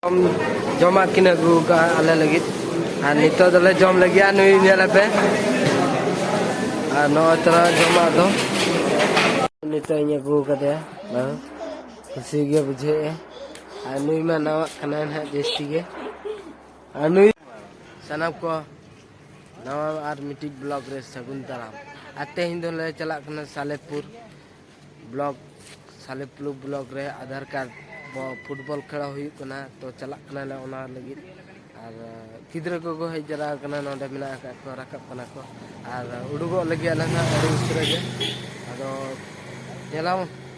जमा किन अगू का आले लगी नित दले जम लगी नुई पे नो तरह जमा दो नित अगू कदे खुशी गे बुझे नुई में नवा कना जस्ती गे नुई सनम को नवा और मिट्टी ब्लॉक रे सगुन ताराम आते हिंदोले चला कना सालेपुर ब्लॉक रे आधार कार्ड फुटबॉल खेला हुई कना तो चला कना ले ओना लगी और किद्र को हेज जरा कना नोडे मिना को राकब कना को और उडुगो लगी आले ना अड़ी उसरे गे अदो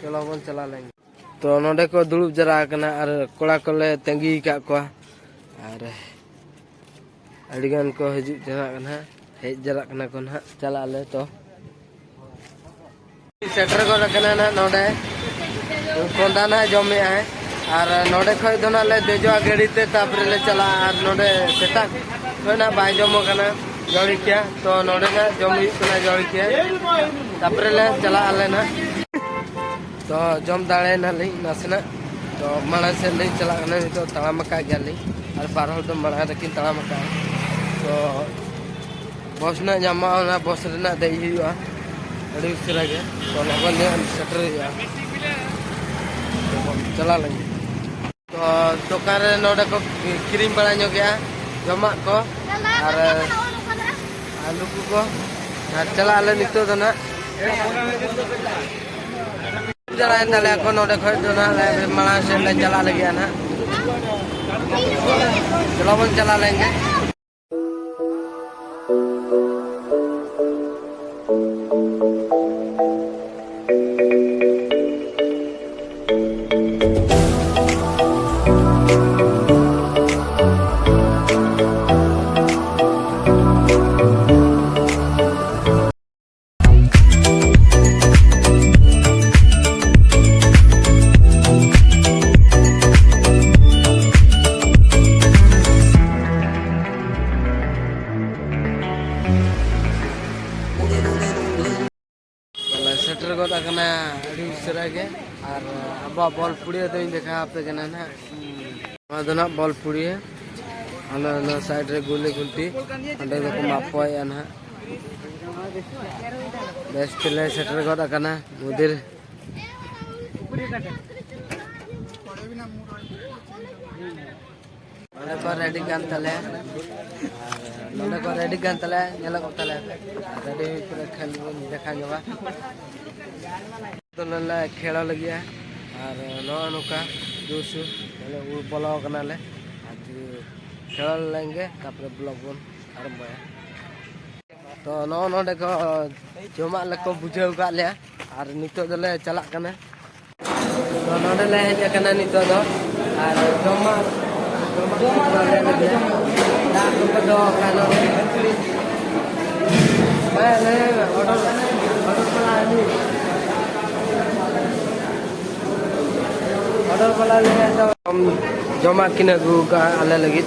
चलो बन चला लेंगे तो नोडे को दुड़ुब जरा कना और कोड़ा कोले तंगी का को और अड़ीगान को हिजु जरा कना हेज जरा कना को ना चला ले तो सेटर को रखना ना नोडे कोंदा ना जमे है और नोडे खय दो ना ले देजो गाड़ी ते तापरे ले चला और नोडे सेटा खना बाय जमो कना जड़ी किया तो नोडे ना जमी कना जड़ी किया तापरे ले चला आले ना तो जम दाड़े ना ले नासना तो माना से ले चला कना तो तड़ामका गयाली और बारह तो माना रकिन तड़ामका तो बस ना जामा ना बस रेना दे हुआ अड़ी उसरा गे तो लगन ने सेटर हुआ चला लेंगे तो दुकान रे नोडे को क्रीम बड़ा नो गया जमा को और आलू को चला ले नितो दो ना चला ताले को नोडे खय दो ना माला से ले चला ले गया ना चलो बन चला लेंगे सेटर को रखना अड़ी उसरा के और अब बॉल पुड़िया तो देखा पे कना ना मादना बॉल पुड़िया अना साइड रे गुली गुलटी अंडे को मापोया ना बेस्ट प्ले सेटर को रखना मुदिर नोडे को रेडी गान तले नोडे को रेडी गान तले नेला को तले रेडी पूरा खेल देखा जवा तो नला खेला लगिया और नो नुका जोश माने उ बोलो कना ले आज खेला लेंगे तापर ब्लॉग बन आरंभ है तो नो देखो जमा लको बुझाव का ले और नितो दले चला कना तो नोडे ले हेज कना नितो दो और जमा ले लगिया दा को दो कानो ले ऑर्डर पड़ा है ऑर्डर वाला ले तो हम जमा किन अगू का आले लगी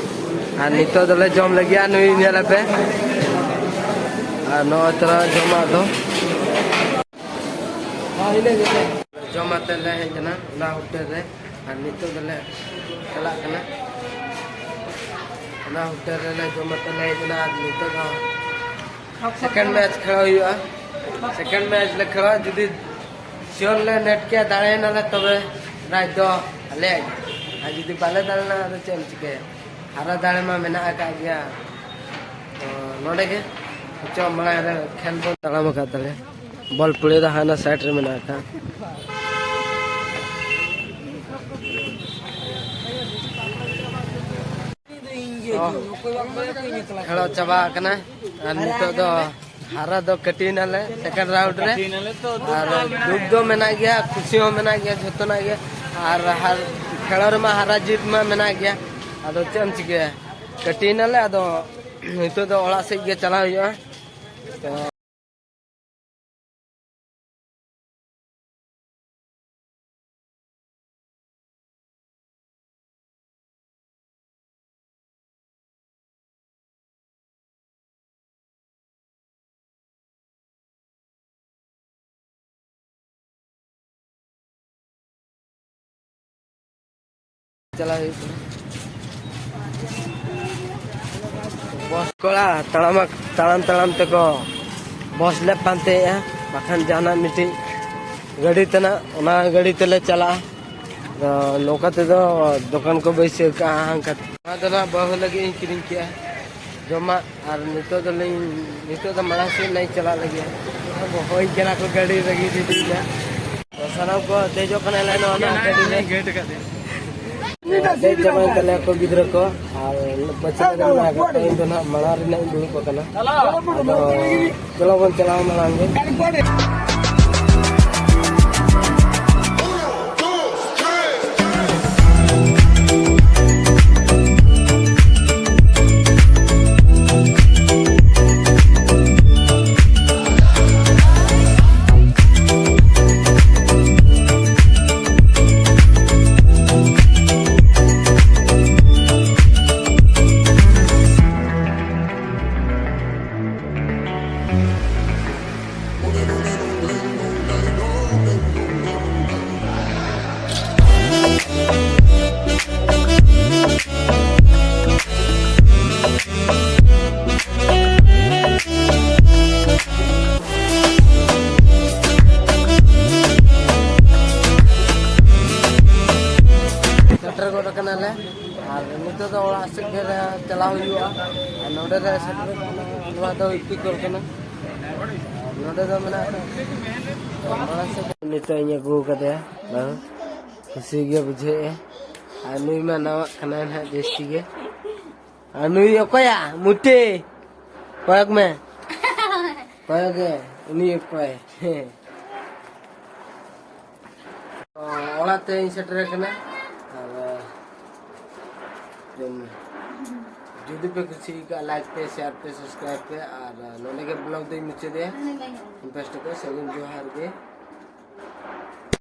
नित दले जम लगी नुई पे नो तरह जमा दो जमा तेले हेजना ना होटल रे नित दले चला कना ना होटल रे जमा तेले हेजना नित का सेकंड मैच खेला हुआ सेकंड मैच ले खेला जुदी सियोन ले नेट के दाड़े ना ले तबे राज दो अले आज जुदी बाले दाड़े ना तो चल चिके हारा दाड़े में मेना का गया तो नोडे के चो मळा रे खेल बो तड़ाम का तले बॉल पुड़े दा हाना साइड रे मेना का खेलो चबा कना नितो दो हारा दो कटी नाले सेकंड राउंड रे और दुख दो मेना गया खुशी हो मेना गया जतो ना गया और हर खेलर में हारा जीत में मेना गया अदो चम चिके कटी नाले अदो नितो दो ओला से गे चला हुआ तो चला बस कोड़ा तड़ाम तक बस ले पाते बाखान जाना मिट्टी गाड़ी तना गाड़ी तेले चला नौका ते दुकान को बैसे बहु लगे किरी किया जमा और नितो माड़ा से नहीं चला लगे हो गाड़ी लगी दीदी तो सारा को देजो गाड़ी को गिद्रा को बच्चा माड़ा दुड़ूब चलो बन चलाव मांगे चलाव नित अगू खुशी बुझे नुई में नवा जस्ती गे नुई अकया मुटे कयक में कयक ओड़ाते सेटर जुदी पे खुशी का लाइक पे शेयर पे सब्सक्राइब पे और नोने के ब्लॉग दे मुझे दे इंटरेस्ट को सगुन जोहार के।